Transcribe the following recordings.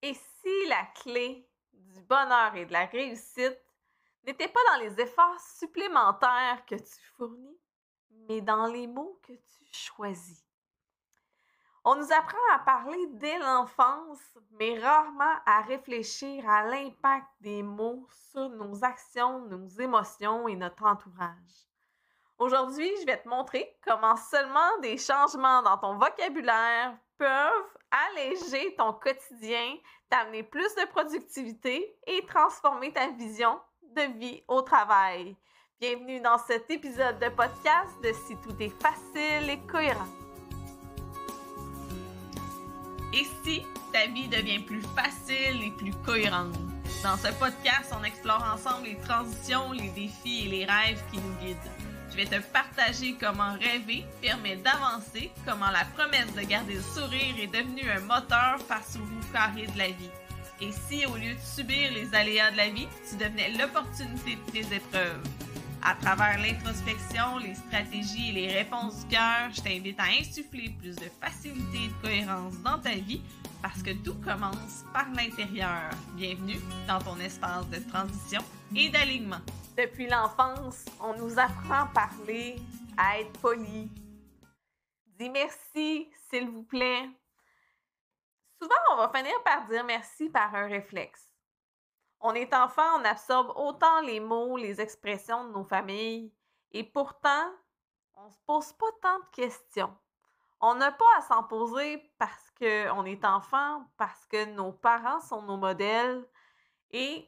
Et si la clé du bonheur et de la réussite n'était pas dans les efforts supplémentaires que tu fournis, mais dans les mots que tu choisis? On nous apprend à parler dès l'enfance, mais rarement à réfléchir à l'impact des mots sur nos actions, nos émotions et notre entourage. Aujourd'hui, je vais te montrer comment seulement des changements dans ton vocabulaire peuvent alléger ton quotidien, t'amener plus de productivité et transformer ta vision de vie au travail. Bienvenue dans cet épisode de podcast de Si tout est facile et cohérent. Et si ta vie devient plus facile et plus cohérente? Dans ce podcast, on explore ensemble les transitions, les défis et les rêves qui nous guident. Je vais te partager comment rêver permet d'avancer, comment la promesse de garder le sourire est devenue un moteur face aux roues carrées de la vie. Et si, au lieu de subir les aléas de la vie, tu devenais l'opportunité de tes épreuves. À travers l'introspection, les stratégies et les réponses du cœur, je t'invite à insuffler plus de facilité et de cohérence dans ta vie parce que tout commence par l'intérieur. Bienvenue dans ton espace de transition et d'alignement. Depuis l'enfance, on nous apprend à parler, à être poli. Dis merci, s'il vous plaît. Souvent, on va finir par dire merci par un réflexe. On est enfant, on absorbe autant les mots, les expressions de nos familles, et pourtant, on ne se pose pas tant de questions. On n'a pas à s'en poser parce qu'on est enfant, parce que nos parents sont nos modèles, et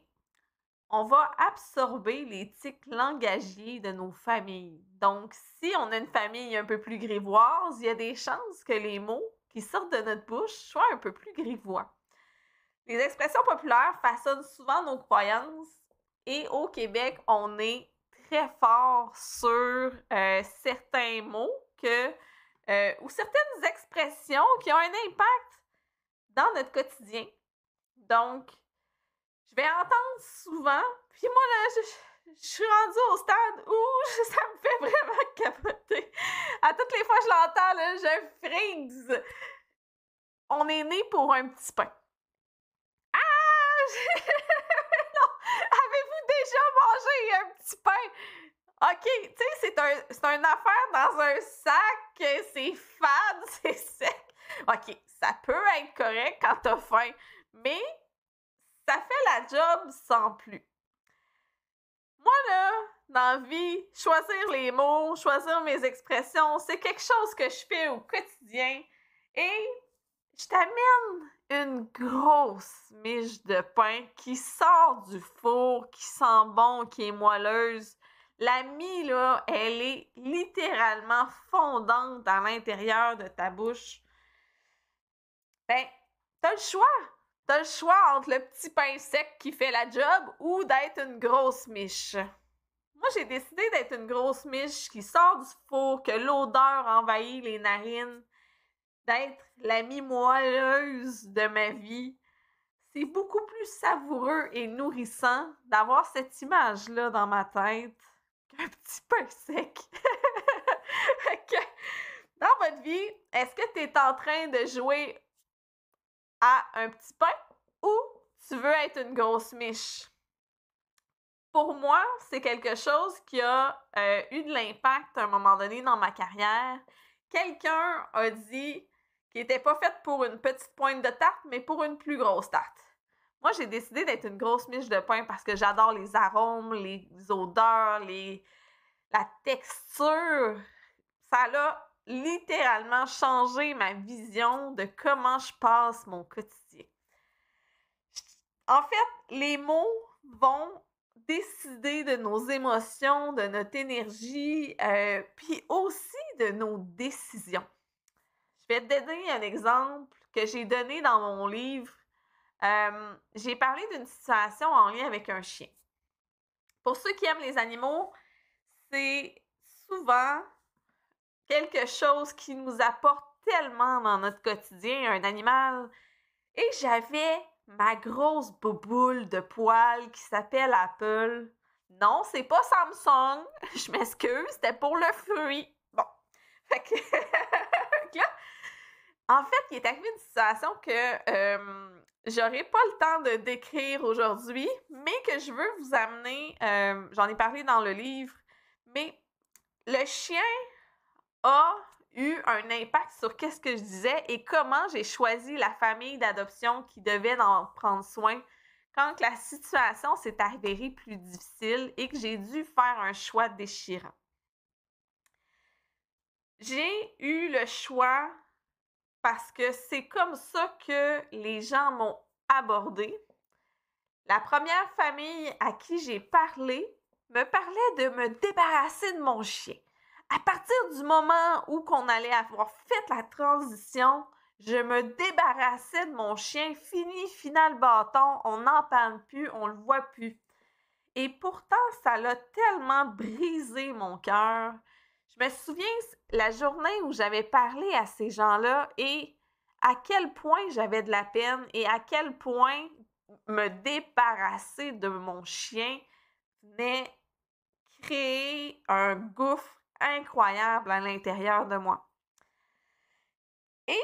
on va absorber les tics langagiers de nos familles. Donc, si on a une famille un peu plus grivoise, il y a des chances que les mots qui sortent de notre bouche soient un peu plus grivois. Les expressions populaires façonnent souvent nos croyances et au Québec, on est très fort sur certains mots ou certaines expressions qui ont un impact dans notre quotidien. Donc, je vais entendre souvent, puis moi là, je suis rendue au stade où ça me fait vraiment capoter. À toutes les fois que je l'entends, là, je freeze. On est né pour un petit pain. Non! Avez-vous déjà mangé un petit pain? OK, tu sais, c'est une affaire dans un sac, c'est fade, c'est sec. OK, ça peut être correct quand t'as faim, mais ça fait la job sans plus. Moi, là, dans la vie, choisir les mots, choisir mes expressions, c'est quelque chose que je fais au quotidien et je t'amène une grosse miche de pain qui sort du four, qui sent bon, qui est moelleuse. La mie, là, elle est littéralement fondante à l'intérieur de ta bouche. Ben, t'as le choix. T'as le choix entre le petit pain sec qui fait la job ou d'être une grosse miche. Moi, j'ai décidé d'être une grosse miche qui sort du four, que l'odeur envahit les narines, d'être la mi-moelleuse de ma vie. C'est beaucoup plus savoureux et nourrissant d'avoir cette image-là dans ma tête qu'un petit pain sec. Dans votre vie, est-ce que tu es en train de jouer à un petit pain ou tu veux être une grosse miche? Pour moi, c'est quelque chose qui a eu de l'impact à un moment donné dans ma carrière. Quelqu'un a dit qu'il n'était pas fait pour une petite pointe de tarte, mais pour une plus grosse tarte. Moi, j'ai décidé d'être une grosse miche de pain parce que j'adore les arômes, les odeurs, la texture. Ça a littéralement changé ma vision de comment je passe mon quotidien. En fait, les mots vont décider de nos émotions, de notre énergie, puis aussi de nos décisions. Je vais te donner un exemple que j'ai donné dans mon livre. J'ai parlé d'une situation en lien avec un chien. Pour ceux qui aiment les animaux, c'est souvent quelque chose qui nous apporte tellement dans notre quotidien, un animal. Et j'avais ma grosse bouboule de poils qui s'appelle Apple. Non, c'est pas Samsung. Je m'excuse, c'était pour le fruit. Bon. Fait que là, en fait, il est arrivé une situation que j'aurai pas le temps de décrire aujourd'hui, mais que je veux vous amener, j'en ai parlé dans le livre, mais le chien a eu un impact sur qu'est-ce que je disais et comment j'ai choisi la famille d'adoption qui devait en prendre soin quand la situation s'est avérée plus difficile et que j'ai dû faire un choix déchirant. J'ai eu le choix parce que c'est comme ça que les gens m'ont abordé. La première famille à qui j'ai parlé me parlait de me débarrasser de mon chien. À partir du moment où qu'on allait avoir fait la transition, je me débarrassais de mon chien. Fini, final bâton, on n'en parle plus, on le voit plus. Et pourtant, ça l'a tellement brisé mon cœur. Je me souviens la journée où j'avais parlé à ces gens-là et à quel point j'avais de la peine et à quel point me débarrasser de mon chien venait créer un gouffre incroyable à l'intérieur de moi. Et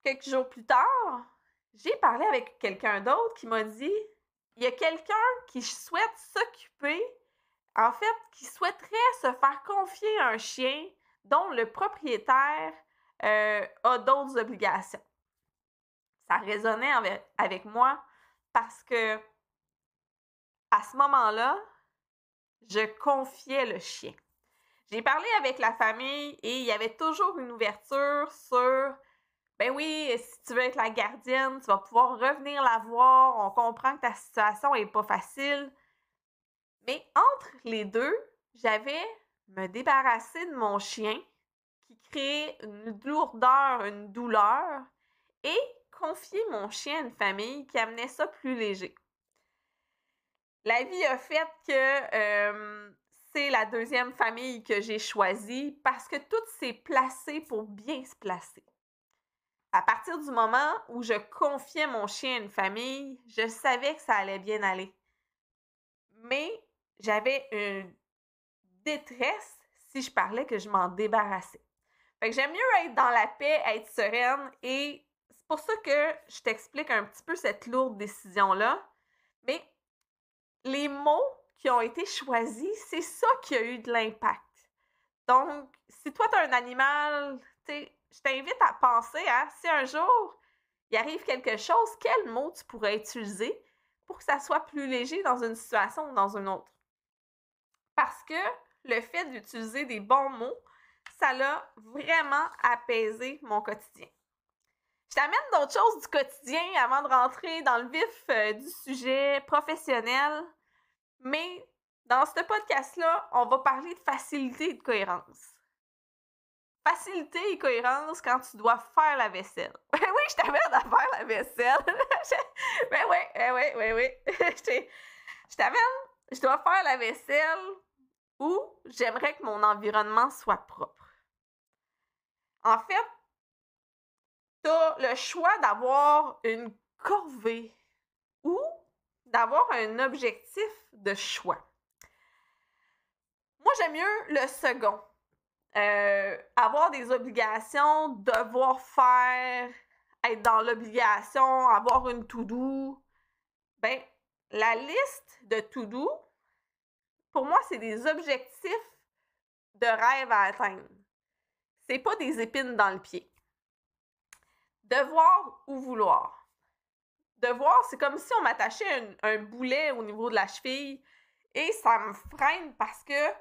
quelques jours plus tard, j'ai parlé avec quelqu'un d'autre qui m'a dit « Il y a quelqu'un qui souhaite s'occuper, en fait, qui souhaiterait se faire confier un chien dont le propriétaire a d'autres obligations. » Ça résonnait avec moi parce que à ce moment-là, je confiais le chien. J'ai parlé avec la famille et il y avait toujours une ouverture sur « Ben oui, si tu veux être la gardienne, tu vas pouvoir revenir la voir, on comprend que ta situation n'est pas facile. » Mais entre les deux, j'avais me débarrasser de mon chien qui créait une lourdeur, une douleur et confier mon chien à une famille qui amenait ça plus léger. La vie a fait que c'est la deuxième famille que j'ai choisie parce que tout s'est placé pour bien se placer. À partir du moment où je confiais mon chien à une famille, je savais que ça allait bien aller. Mais j'avais une détresse si je parlais que je m'en débarrassais. Fait que j'aime mieux être dans la paix, être sereine et c'est pour ça que je t'explique un petit peu cette lourde décision-là. Mais les mots qui ont été choisis, c'est ça qui a eu de l'impact. Donc, si toi, tu as un animal, je t'invite à penser à si un jour, il arrive quelque chose, quel mot tu pourrais utiliser pour que ça soit plus léger dans une situation ou dans une autre. Parce que le fait d'utiliser des bons mots, ça l'a vraiment apaisé mon quotidien. Je t'amène d'autres choses du quotidien avant de rentrer dans le vif du sujet professionnel. Mais dans ce podcast-là, on va parler de facilité et de cohérence. Facilité et cohérence quand tu dois faire la vaisselle. Oui, je t'amène à faire la vaisselle. Oui. Je t'amène, je dois faire la vaisselle où j'aimerais que mon environnement soit propre. En fait, tu as le choix d'avoir une corvée ou d'avoir un objectif de choix. Moi, j'aime mieux le second. Avoir des obligations, devoir faire, être dans l'obligation, avoir une to-do. Ben, la liste de to-do, pour moi, c'est des objectifs de rêve à atteindre. C'est pas des épines dans le pied. Devoir ou vouloir. Devoir, c'est comme si on m'attachait un boulet au niveau de la cheville et ça me freine parce que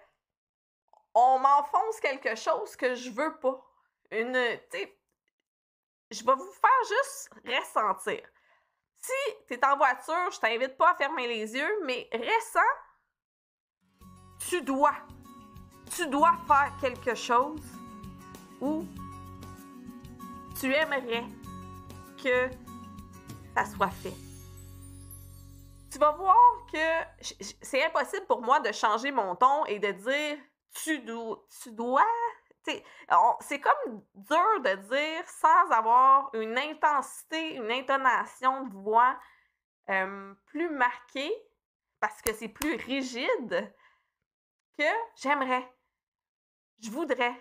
on m'enfonce quelque chose que je veux pas. Je vais vous faire juste ressentir. Si tu es en voiture, je t'invite pas à fermer les yeux, mais ressens, tu dois faire quelque chose ou tu aimerais que ça soit fait. Tu vas voir que c'est impossible pour moi de changer mon ton et de dire tu dois. C'est comme dur de dire sans avoir une intensité, une intonation de voix plus marquée parce que c'est plus rigide que j'aimerais. Je voudrais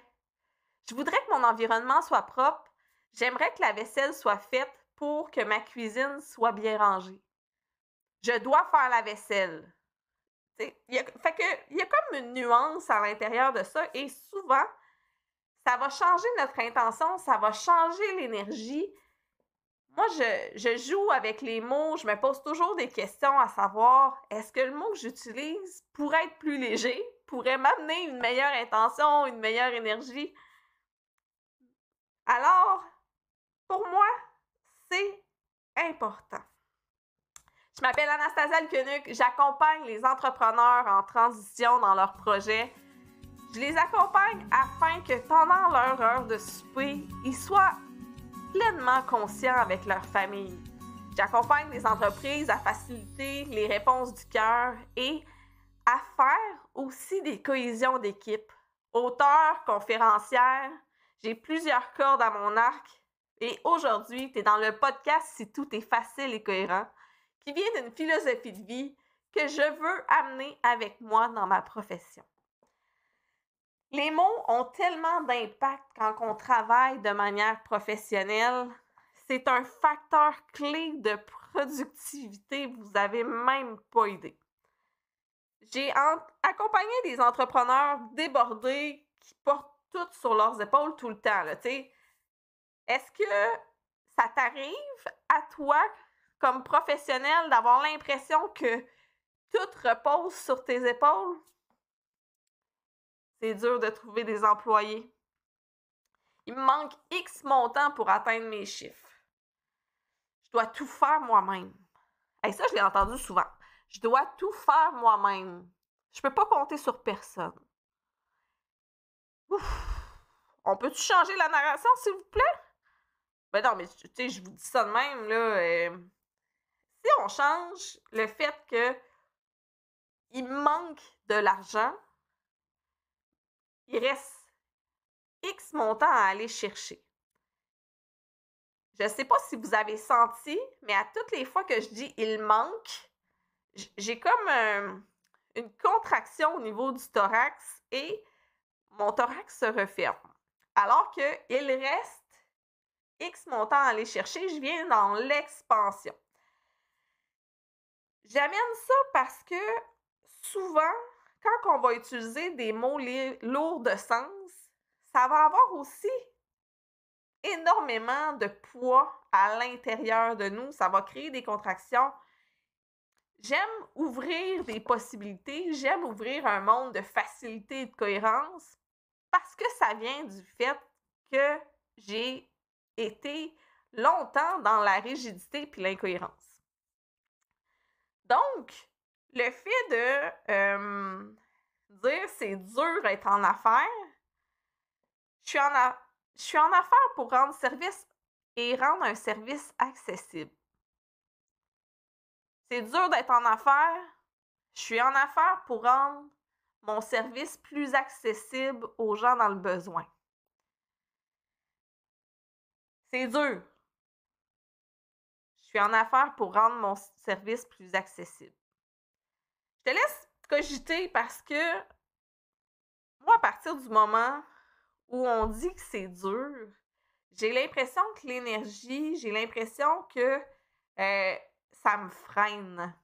que mon environnement soit propre. J'aimerais que la vaisselle soit faite pour que ma cuisine soit bien rangée. Je dois faire la vaisselle. Fait que, il y a comme une nuance à l'intérieur de ça et souvent, ça va changer notre intention, ça va changer l'énergie. Moi, je joue avec les mots, je me pose toujours des questions à savoir, est-ce que le mot que j'utilise pourrait être plus léger, pourrait m'amener une meilleure intention, une meilleure énergie? Alors, pour moi, c'est important. Je m'appelle Anastasia Lequenuc, j'accompagne les entrepreneurs en transition dans leurs projets. Je les accompagne afin que pendant leur heure de souper, ils soient pleinement conscients avec leur famille. J'accompagne les entreprises à faciliter les réponses du cœur et à faire aussi des cohésions d'équipe. Auteure, conférencière, j'ai plusieurs cordes à mon arc et aujourd'hui, tu es dans le podcast Si tout est facile et cohérent, qui vient d'une philosophie de vie que je veux amener avec moi dans ma profession. Les mots ont tellement d'impact quand on travaille de manière professionnelle. C'est un facteur clé de productivité, vous n'avez même pas idée. J'ai accompagné des entrepreneurs débordés qui portent tout sur leurs épaules tout le temps. Est-ce que ça t'arrive à toi, comme professionnel, d'avoir l'impression que tout repose sur tes épaules? C'est dur de trouver des employés. Il me manque X montant pour atteindre mes chiffres. Je dois tout faire moi-même. Et ça, je l'ai entendu souvent. Je dois tout faire moi-même. Je peux pas compter sur personne. Ouf! On peut-tu changer la narration, s'il vous plaît? Ben non, mais tu sais, je vous dis ça de même, là. Si on change le fait que il manque de l'argent, il reste X montant à aller chercher. Je ne sais pas si vous avez senti, mais à toutes les fois que je dis « il manque », j'ai comme une contraction au niveau du thorax et mon thorax se referme. Alors qu'il reste X montant à aller chercher, je viens dans l'expansion. J'amène ça parce que souvent, quand on va utiliser des mots lourds de sens, ça va avoir aussi énormément de poids à l'intérieur de nous. Ça va créer des contractions. J'aime ouvrir des possibilités. J'aime ouvrir un monde de facilité et de cohérence parce que ça vient du fait que j'ai été longtemps dans la rigidité et l'incohérence. Donc, le fait de dire c'est dur d'être en affaires, je suis en affaires pour rendre service et rendre un service accessible. C'est dur d'être en affaires. Je suis en affaires pour rendre mon service plus accessible aux gens dans le besoin. C'est dur. Je suis en affaires pour rendre mon service plus accessible. Je te laisse cogiter parce que moi, à partir du moment où on dit que c'est dur, j'ai l'impression que l'énergie, j'ai l'impression que ça me freine.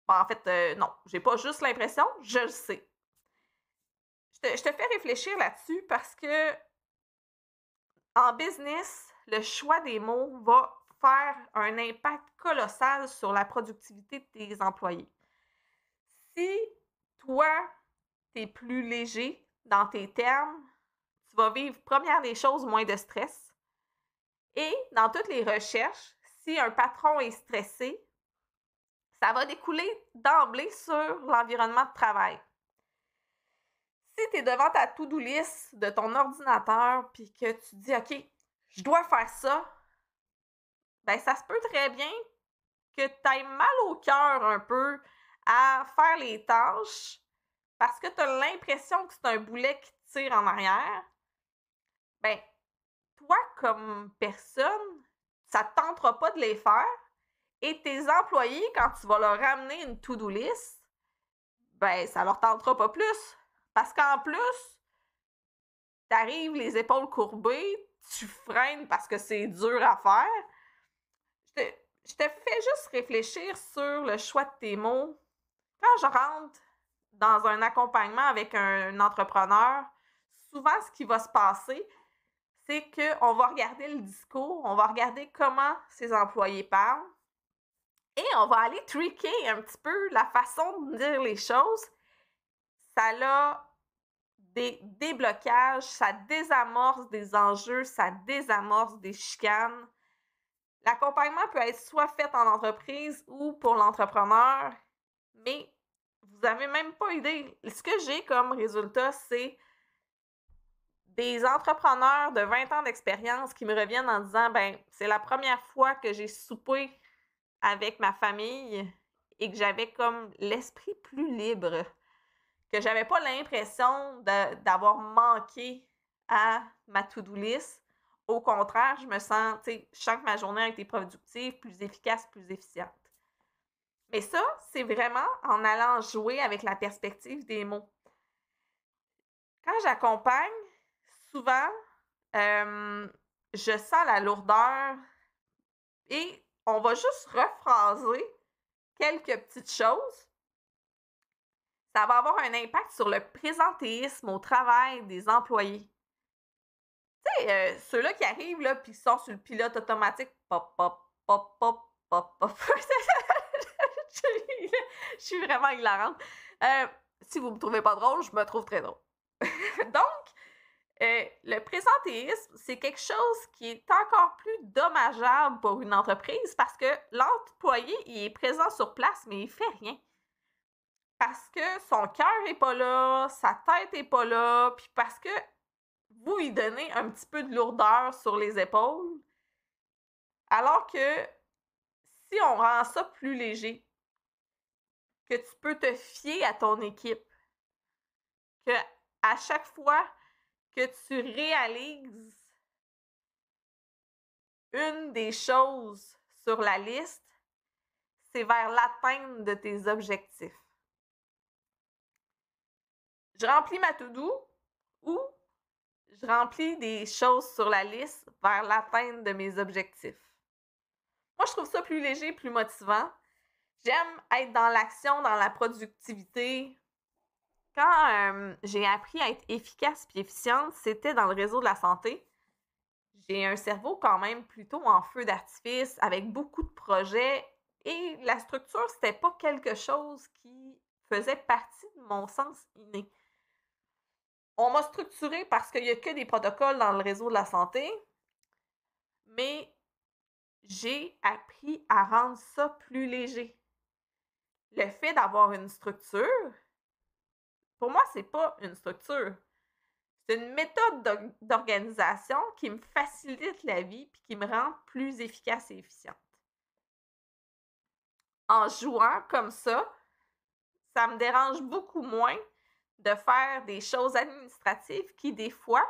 Bon, en fait, non, j'ai pas juste l'impression, je le sais. Je te fais réfléchir là-dessus parce que en business, le choix des mots va faire un impact colossal sur la productivité de tes employés. Si toi, tu es plus léger dans tes termes, tu vas vivre, première des choses, moins de stress. Et dans toutes les recherches, si un patron est stressé, ça va découler d'emblée sur l'environnement de travail. Si tu es devant ta to-do list de ton ordinateur puis que tu te dis « OK, je dois faire ça », ben ça se peut très bien que tu aies mal au cœur un peu à faire les tâches parce que tu as l'impression que c'est un boulet qui te tire en arrière. Ben, toi, comme personne, ça ne te tentera pas de les faire. Et tes employés, quand tu vas leur ramener une to-do list, ben, ça leur tentera pas plus. Parce qu'en plus, tu arrives les épaules courbées, tu freines parce que c'est dur à faire. je te fais juste réfléchir sur le choix de tes mots. Quand je rentre dans un accompagnement avec un entrepreneur, souvent ce qui va se passer, c'est qu'on va regarder le discours, on va regarder comment ses employés parlent et on va aller tricker un petit peu la façon de dire les choses. Ça a des déblocages, ça désamorce des enjeux, ça désamorce des chicanes. L'accompagnement peut être soit fait en entreprise ou pour l'entrepreneur, mais vous n'avez même pas idée. Ce que j'ai comme résultat, c'est des entrepreneurs de 20 ans d'expérience qui me reviennent en disant ben c'est la première fois que j'ai soupé avec ma famille et que j'avais comme l'esprit plus libre, que j'avais pas l'impression d'avoir manqué à ma to-do list. Au contraire, je me sens, tu sais, je sens que ma journée a été productive, plus efficace, plus efficiente. Mais ça, c'est vraiment en allant jouer avec la perspective des mots. Quand j'accompagne, souvent, je sens la lourdeur et on va juste rephraser quelques petites choses. Ça va avoir un impact sur le présentéisme au travail des employés. Tu sais, ceux-là qui arrivent là puis qui sont sur le pilote automatique, pop, pop, pop, pop, pop, pop. Je suis vraiment hilarante. Si vous me trouvez pas drôle, je me trouve très drôle. Donc, le présentéisme, c'est quelque chose qui est encore plus dommageable pour une entreprise parce que l'employé, il est présent sur place, mais il fait rien. Parce que son cœur n'est pas là, sa tête n'est pas là, puis parce que vous lui donnez un petit peu de lourdeur sur les épaules, alors que si on rend ça plus léger, que tu peux te fier à ton équipe, que à chaque fois que tu réalises une des choses sur la liste, c'est vers l'atteinte de tes objectifs. Je remplis ma to-do ou je remplis des choses sur la liste vers l'atteinte de mes objectifs. Moi, je trouve ça plus léger, plus motivant. J'aime être dans l'action, dans la productivité. Quand j'ai appris à être efficace et efficiente, c'était dans le réseau de la santé. J'ai un cerveau quand même plutôt en feu d'artifice, avec beaucoup de projets. Et la structure, c'était pas quelque chose qui faisait partie de mon sens inné. On m'a structuré parce qu'il n'y a que des protocoles dans le réseau de la santé, mais j'ai appris à rendre ça plus léger. Le fait d'avoir une structure, pour moi, c'est pas une structure. C'est une méthode d'organisation qui me facilite la vie et qui me rend plus efficace et efficiente. En jouant comme ça me dérange beaucoup moins de faire des choses administratives qui, des fois,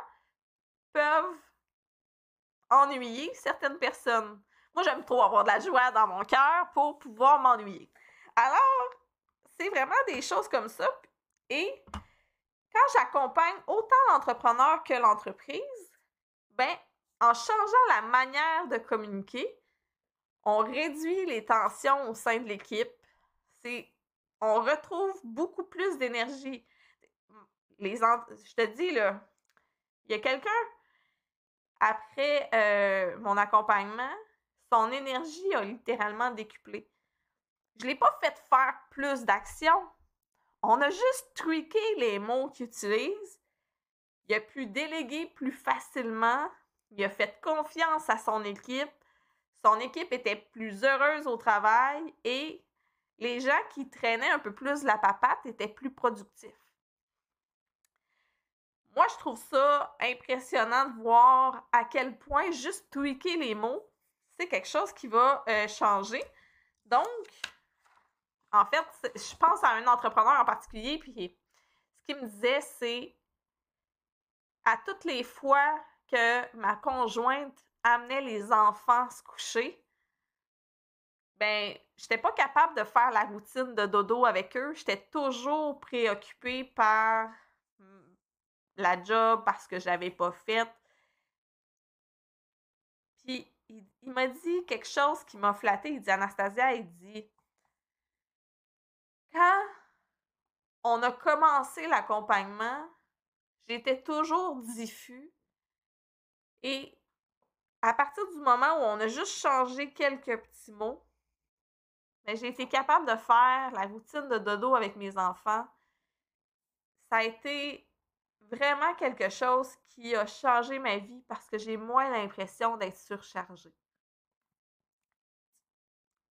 peuvent ennuyer certaines personnes. Moi, j'aime trop avoir de la joie dans mon cœur pour pouvoir m'ennuyer. Alors, c'est vraiment des choses comme ça. Et quand j'accompagne autant l'entrepreneur que l'entreprise, ben, en changeant la manière de communiquer, on réduit les tensions au sein de l'équipe. On retrouve beaucoup plus d'énergie. Je te dis, là, il y a quelqu'un, après mon accompagnement, son énergie a littéralement décuplé. Je ne l'ai pas fait faire plus d'actions. On a juste tweaké les mots qu'il utilise. Il a pu déléguer plus facilement. Il a fait confiance à son équipe. Son équipe était plus heureuse au travail et les gens qui traînaient un peu plus la papate étaient plus productifs. Moi, je trouve ça impressionnant de voir à quel point juste tweaker les mots, c'est quelque chose qui va changer. Donc, en fait, je pense à un entrepreneur en particulier, puis ce qu'il me disait, c'est à toutes les fois que ma conjointe amenait les enfants se coucher, ben, j'étais pas capable de faire la routine de dodo avec eux. J'étais toujours préoccupée par la job parce que je l'avais pas faite. Puis, il m'a dit quelque chose qui m'a flatté. Il dit, Anastasia, il dit, quand on a commencé l'accompagnement, j'étais toujours diffus et à partir du moment où on a juste changé quelques petits mots, mais j'ai été capable de faire la routine de dodo avec mes enfants. Ça a été vraiment quelque chose qui a changé ma vie parce que j'ai moins l'impression d'être surchargée.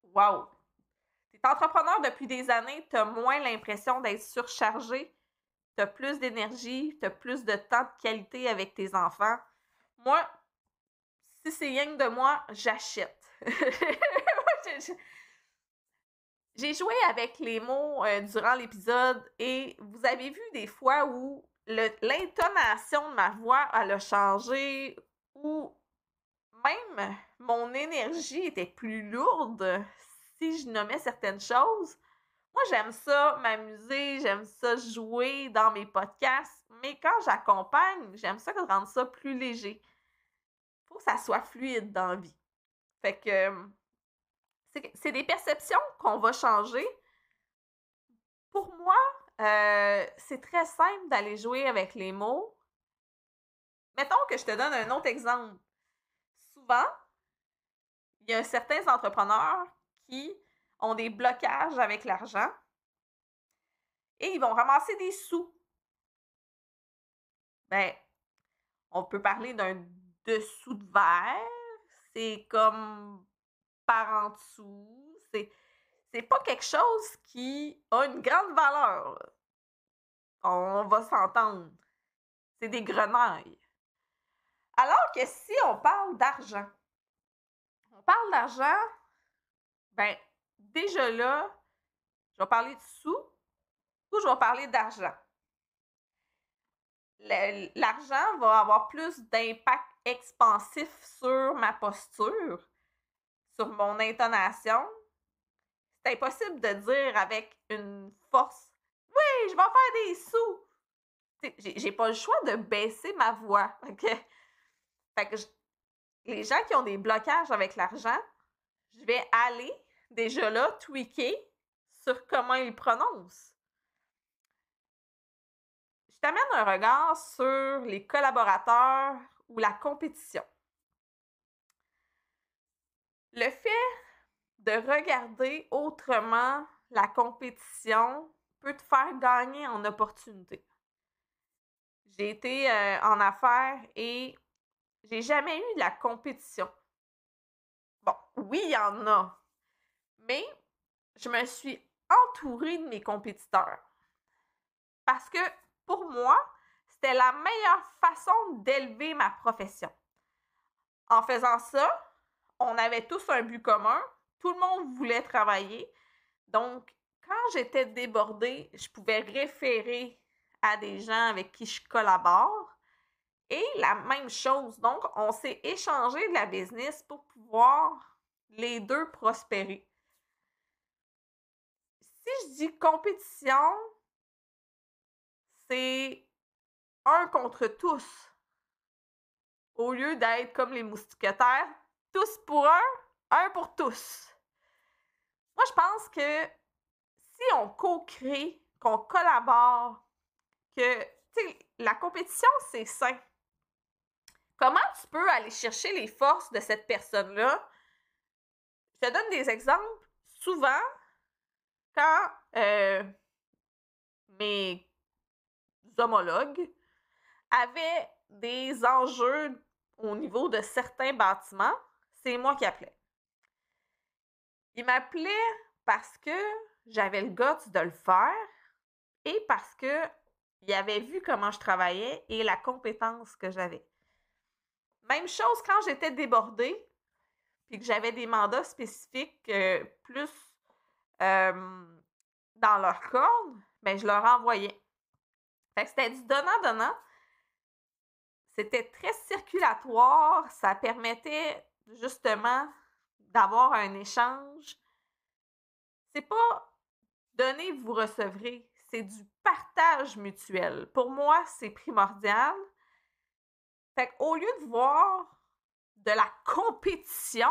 Wow! Tu es entrepreneur depuis des années, tu as moins l'impression d'être surchargé, tu as plus d'énergie, tu as plus de temps de qualité avec tes enfants. Moi, si c'est rien de moi, j'achète. J'ai joué avec les mots durant l'épisode et vous avez vu des fois où l'intonation de ma voix elle a changé ou même mon énergie était plus lourde si je nommais certaines choses. Moi, j'aime ça m'amuser, j'aime ça jouer dans mes podcasts, mais quand j'accompagne, j'aime ça rendre ça plus léger. Faut que ça soit fluide dans la vie. Fait que c'est des perceptions qu'on va changer. Pour moi, c'est très simple d'aller jouer avec les mots. Mettons que je te donne un autre exemple. Souvent, il y a certains entrepreneurs qui ont des blocages avec l'argent et ils vont ramasser des sous. Ben, on peut parler d'un dessous de verre. C'est comme par en dessous. C'est pas quelque chose qui a une grande valeur. On va s'entendre. C'est des grenailles. Alors que si on parle d'argent, ben déjà là, je vais parler de sous ou je vais parler d'argent. L'argent va avoir plus d'impact expansif sur ma posture, sur mon intonation. C'est impossible de dire avec une force « Oui, je vais faire des sous! » J'ai pas le choix de baisser ma voix. Okay? Fait que les gens qui ont des blocages avec l'argent, je vais aller déjà là tweaker sur comment ils prononcent. Je t'amène un regard sur les collaborateurs ou la compétition. Le fait de regarder autrement la compétition peut te faire gagner en opportunité. J'ai été en affaires et j'ai jamais eu de la compétition. Bon, oui, il y en a, mais je me suis entourée de mes compétiteurs. Parce que pour moi, c'était la meilleure façon d'élever ma profession. En faisant ça, on avait tous un but commun, tout le monde voulait travailler. Donc, quand j'étais débordée, je pouvais référer à des gens avec qui je collabore. Et la même chose, donc, on s'est échangé de la business pour pouvoir les deux prospérer. Si je dis compétition, c'est un contre tous. Au lieu d'être comme les mousquetaires, tous pour un pour tous. Moi, je pense que si on co-crée, qu'on collabore, que, tu sais, la compétition, c'est sain. Comment tu peux aller chercher les forces de cette personne-là? Je te donne des exemples. Souvent, quand mes homologues avaient des enjeux au niveau de certains bâtiments, c'est moi qui appelais. Ils m'appelaient parce que j'avais le guts de le faire et parce qu'ils avaient vu comment je travaillais et la compétence que j'avais. Même chose quand j'étais débordée puis que j'avais des mandats spécifiques plus dans leur corde, ben je leur envoyais. Fait que c'était du donnant-donnant. C'était très circulatoire. Ça permettait justement d'avoir un échange. C'est pas donner, vous recevrez. C'est du partage mutuel. Pour moi, c'est primordial. Fait qu'au lieu de voir de la compétition,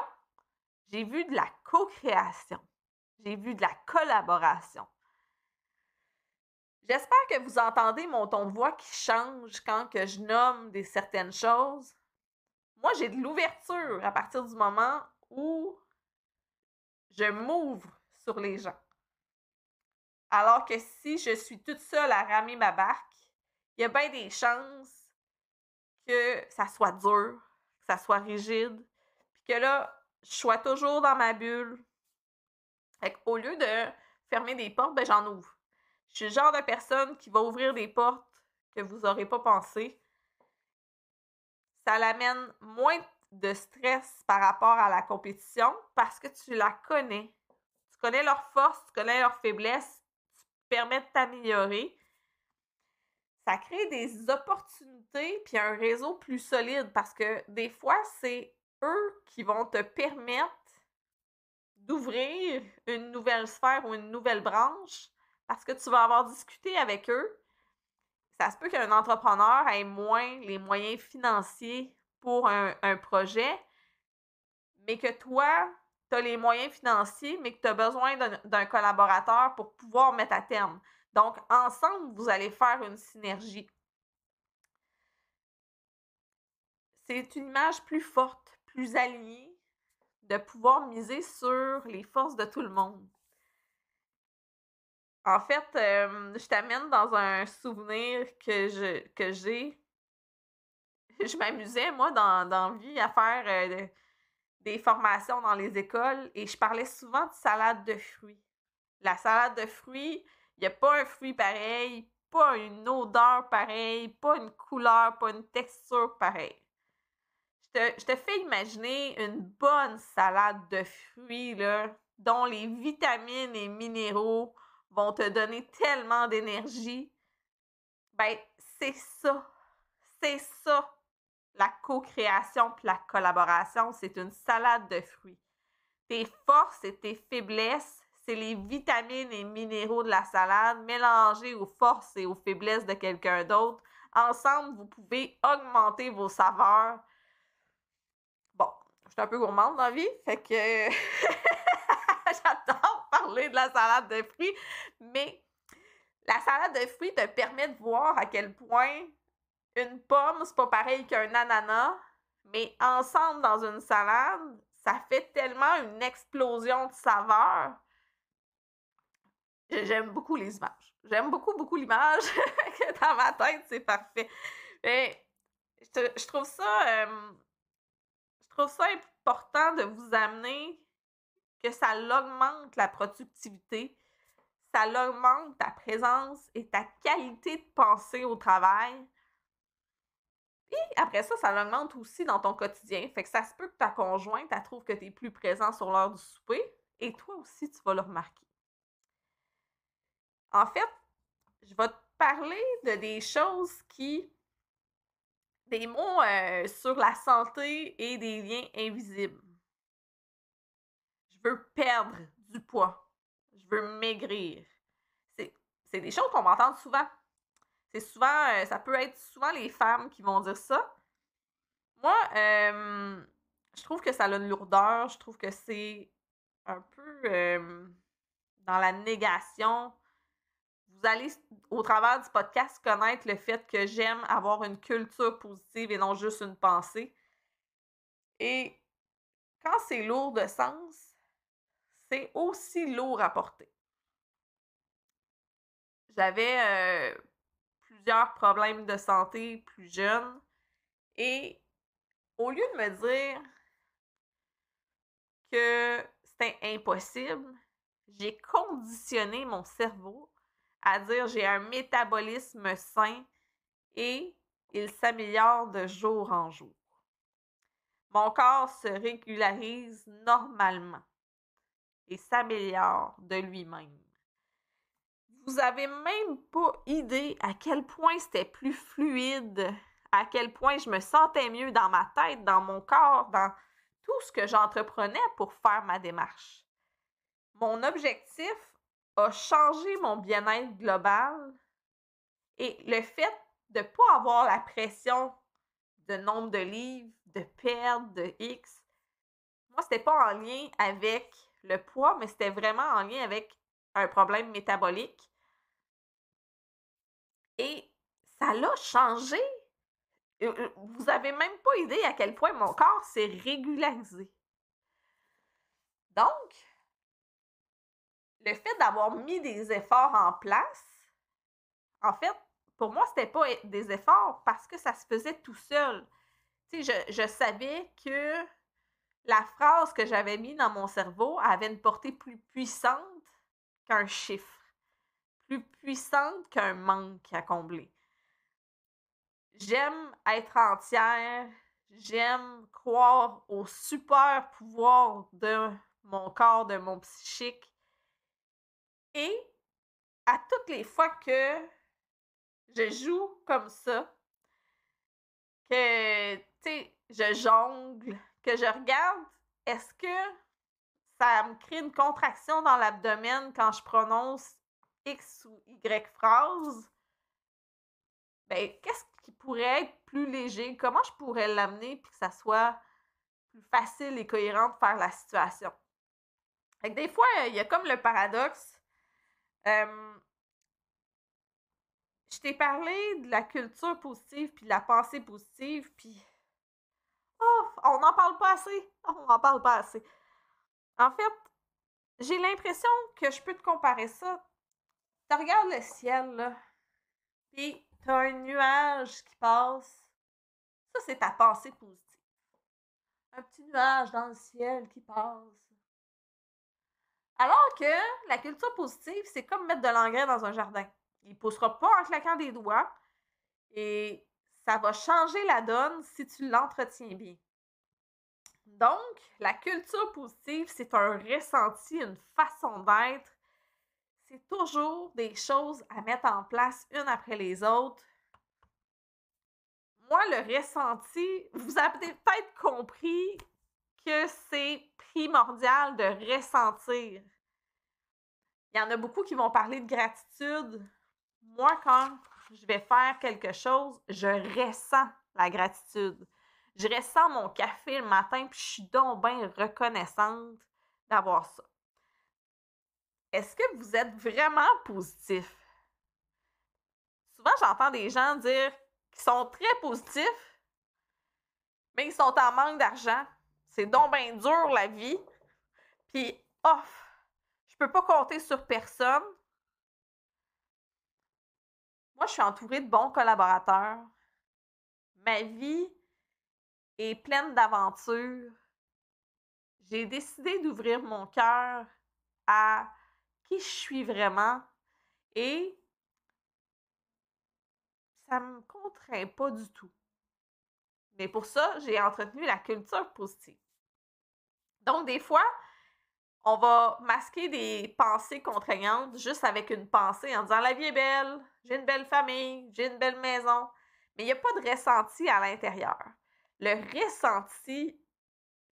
j'ai vu de la co-création. J'ai vu de la collaboration. J'espère que vous entendez mon ton de voix qui change quand que je nomme certaines choses. Moi, j'ai de l'ouverture à partir du moment où je m'ouvre sur les gens. Alors que si je suis toute seule à ramer ma barque, il y a bien des chances que ça soit dur, que ça soit rigide, puis que là, je sois toujours dans ma bulle. Fait qu'au lieu de fermer des portes, ben j'en ouvre. Je suis le genre de personne qui va ouvrir des portes que vous n'aurez pas pensé. Ça l'amène moins de stress par rapport à la compétition parce que tu la connais. Tu connais leurs forces, tu connais leurs faiblesses, tu te permets de t'améliorer. Ça crée des opportunités puis un réseau plus solide parce que des fois, c'est eux qui vont te permettre d'ouvrir une nouvelle sphère ou une nouvelle branche parce que tu vas avoir discuté avec eux. Ça se peut qu'un entrepreneur ait moins les moyens financiers pour un projet, mais que toi, tu as les moyens financiers, mais que tu as besoin d'un collaborateur pour pouvoir mettre à terme. Donc, ensemble, vous allez faire une synergie. C'est une image plus forte, plus alignée, de pouvoir miser sur les forces de tout le monde. En fait, je t'amène dans un souvenir que j'ai. Je m'amusais, moi, dans la vie, à faire des formations dans les écoles et je parlais souvent de salade de fruits. La salade de fruits, il n'y a pas un fruit pareil, pas une odeur pareille, pas une couleur, pas une texture pareille. Je te fais imaginer une bonne salade de fruits là, dont les vitamines et minéraux vont te donner tellement d'énergie. Ben, c'est ça. C'est ça. La co-création puis la collaboration, c'est une salade de fruits. Tes forces et tes faiblesses, c'est les vitamines et minéraux de la salade mélangés aux forces et aux faiblesses de quelqu'un d'autre. Ensemble, vous pouvez augmenter vos saveurs. Bon, je suis un peu gourmande dans la vie, fait que j'adore parler de la salade de fruits, mais la salade de fruits te permet de voir à quel point une pomme, c'est pas pareil qu'un ananas, mais ensemble dans une salade, ça fait tellement une explosion de saveurs. J'aime beaucoup les images. J'aime beaucoup, beaucoup l'image. Dans ma tête, c'est parfait. Mais je trouve ça important de vous amener que ça augmente la productivité, ça augmente ta présence et ta qualité de pensée au travail. Puis après ça, ça l'augmente aussi dans ton quotidien. Fait que ça se peut que ta conjointe, elle trouve que tu es plus présent sur l'heure du souper et toi aussi, tu vas le remarquer. En fait, je vais te parler de des choses des mots sur la santé et des liens invisibles. Je veux perdre du poids. Je veux maigrir. C'est des choses qu'on m'entend souvent. C'est souvent, ça peut être souvent les femmes qui vont dire ça. Moi, je trouve que ça a une lourdeur. Je trouve que c'est un peu dans la négation. Vous allez, au travers du podcast, connaître le fait que j'aime avoir une culture positive et non juste une pensée. Et quand c'est lourd de sens, c'est aussi lourd à porter. J'avais plusieurs problèmes de santé plus jeunes et au lieu de me dire que c'était impossible, j'ai conditionné mon cerveau à dire j'ai un métabolisme sain et il s'améliore de jour en jour. Mon corps se régularise normalement et s'améliore de lui-même. Vous avez même pas idée à quel point c'était plus fluide, à quel point je me sentais mieux dans ma tête, dans mon corps, dans tout ce que j'entreprenais pour faire ma démarche. Mon objectif a changé mon bien-être global et le fait de ne pas avoir la pression de nombre de livres, de perdre, de X. Moi, c'était pas en lien avec le poids, mais c'était vraiment en lien avec un problème métabolique. Et ça l'a changé. Vous avez même pas idée à quel point mon corps s'est régularisé. Donc, le fait d'avoir mis des efforts en place, en fait, pour moi, c'était pas des efforts parce que ça se faisait tout seul. Tu sais, je savais que la phrase que j'avais mise dans mon cerveau avait une portée plus puissante qu'un chiffre, plus puissante qu'un manque à combler. J'aime être entière, j'aime croire au super pouvoir de mon corps, de mon psychique. Et à toutes les fois que je joue comme ça, que, tu sais, je jongle, que je regarde, est-ce que ça me crée une contraction dans l'abdomen quand je prononce X ou Y phrase? Ben, qu'est-ce qui pourrait être plus léger? Comment je pourrais l'amener puis que ça soit plus facile et cohérent de faire la situation? Fait que des fois, il y a comme le paradoxe. Je t'ai parlé de la culture positive puis de la pensée positive, puis oh, on n'en parle pas assez. On n'en parle pas assez. En fait, j'ai l'impression que je peux te comparer ça. Tu regardes le ciel, là, puis tu as un nuage qui passe. Ça, c'est ta pensée positive. Un petit nuage dans le ciel qui passe. Alors que la culture positive, c'est comme mettre de l'engrais dans un jardin. Il ne poussera pas en claquant des doigts et ça va changer la donne si tu l'entretiens bien. Donc, la culture positive, c'est un ressenti, une façon d'être. C'est toujours des choses à mettre en place une après les autres. Moi, le ressenti, vous avez peut-être compris que c'est primordial de ressentir. Il y en a beaucoup qui vont parler de gratitude. Moi, quand je vais faire quelque chose, je ressens la gratitude. Je ressens mon café le matin, puis je suis donc bien reconnaissante d'avoir ça. Est-ce que vous êtes vraiment positif? Souvent, j'entends des gens dire qu'ils sont très positifs, mais ils sont en manque d'argent. C'est donc bien dur, la vie. Puis, je peux pas compter sur personne. Moi, je suis entourée de bons collaborateurs. Ma vie est pleine d'aventures. J'ai décidé d'ouvrir mon cœur à qui je suis vraiment et ça me contraint pas du tout. Mais pour ça, j'ai entretenu la culture positive. Donc, des fois, on va masquer des pensées contraignantes juste avec une pensée en disant « La vie est belle, j'ai une belle famille, j'ai une belle maison ». Mais il n'y a pas de ressenti à l'intérieur. Le ressenti,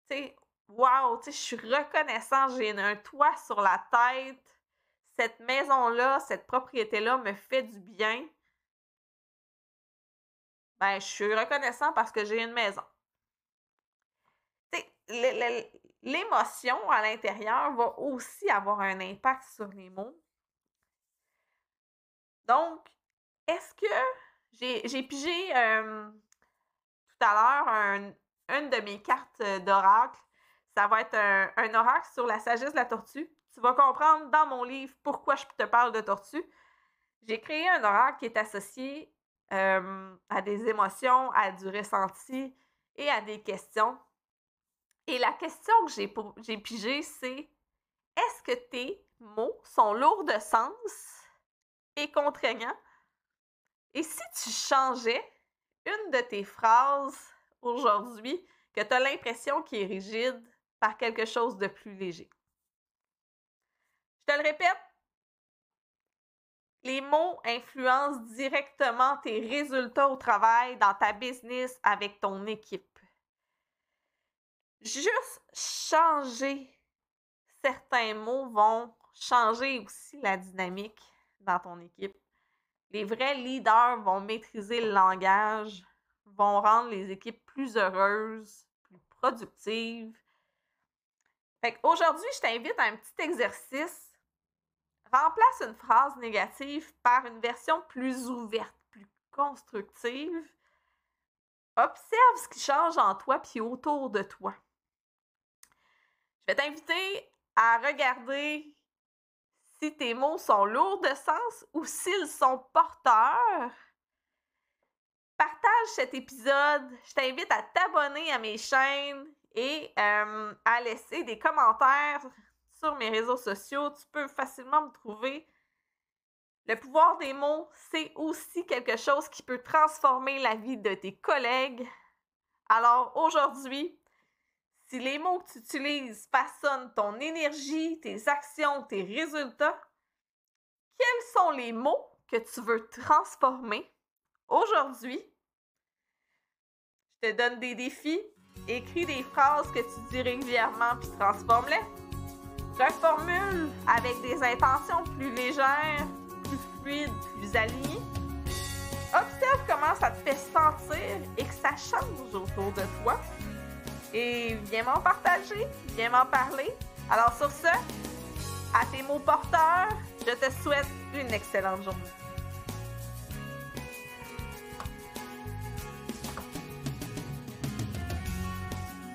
tu sais, wow, tu sais, je suis reconnaissante, j'ai un toit sur la tête. Cette maison-là, cette propriété-là me fait du bien. Ben, je suis reconnaissant parce que j'ai une maison. Tu sais, l'émotion à l'intérieur va aussi avoir un impact sur les mots. Donc, est-ce que j'ai pigé tout à l'heure une de mes cartes d'oracle? Ça va être un oracle sur la sagesse de la tortue. Tu vas comprendre dans mon livre pourquoi je te parle de tortue. J'ai créé un oracle qui est associé à des émotions, à du ressenti et à des questions. Et la question que j'ai pigée, c'est est-ce que tes mots sont lourds de sens et contraignants? Et si tu changeais une de tes phrases aujourd'hui que tu as l'impression qu'il est rigide par quelque chose de plus léger? Je te le répète, les mots influencent directement tes résultats au travail, dans ta business, avec ton équipe. Juste changer certains mots vont changer aussi la dynamique dans ton équipe. Les vrais leaders vont maîtriser le langage vont rendre les équipes plus heureuses, plus productives. Fait qu'aujourd'hui, je t'invite à un petit exercice. Remplace une phrase négative par une version plus ouverte, plus constructive. Observe ce qui change en toi puis autour de toi. Je vais t'inviter à regarder si tes mots sont lourds de sens ou s'ils sont porteurs. Partage cet épisode. Je t'invite à t'abonner à mes chaînes et à laisser des commentaires sur mes réseaux sociaux. Tu peux facilement me trouver. Le pouvoir des mots, c'est aussi quelque chose qui peut transformer la vie de tes collègues. Alors aujourd'hui, si les mots que tu utilises façonnent ton énergie, tes actions, tes résultats, quels sont les mots que tu veux transformer aujourd'hui? Je te donne des défis. Écris des phrases que tu dis régulièrement puis transforme-les. Reformule avec des intentions plus légères, plus fluides, plus alignées. Observe comment ça te fait sentir et que ça change autour de toi. Et viens m'en partager, viens m'en parler. Alors sur ce, à tes mots porteurs, je te souhaite une excellente journée.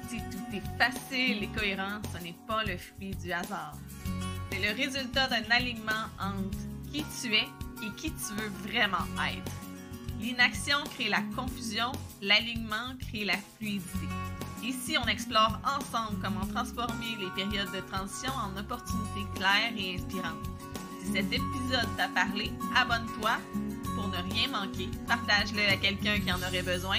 Si tout est facile et cohérent, ce n'est pas le fruit du hasard. C'est le résultat d'un alignement entre qui tu es et qui tu veux vraiment être. L'inaction crée la confusion, l'alignement crée la fluidité. Ici, on explore ensemble comment transformer les périodes de transition en opportunités claires et inspirantes. Si cet épisode t'a parlé, abonne-toi pour ne rien manquer. Partage-le à quelqu'un qui en aurait besoin.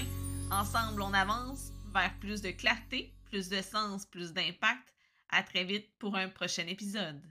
Ensemble, on avance vers plus de clarté, plus de sens, plus d'impact. À très vite pour un prochain épisode.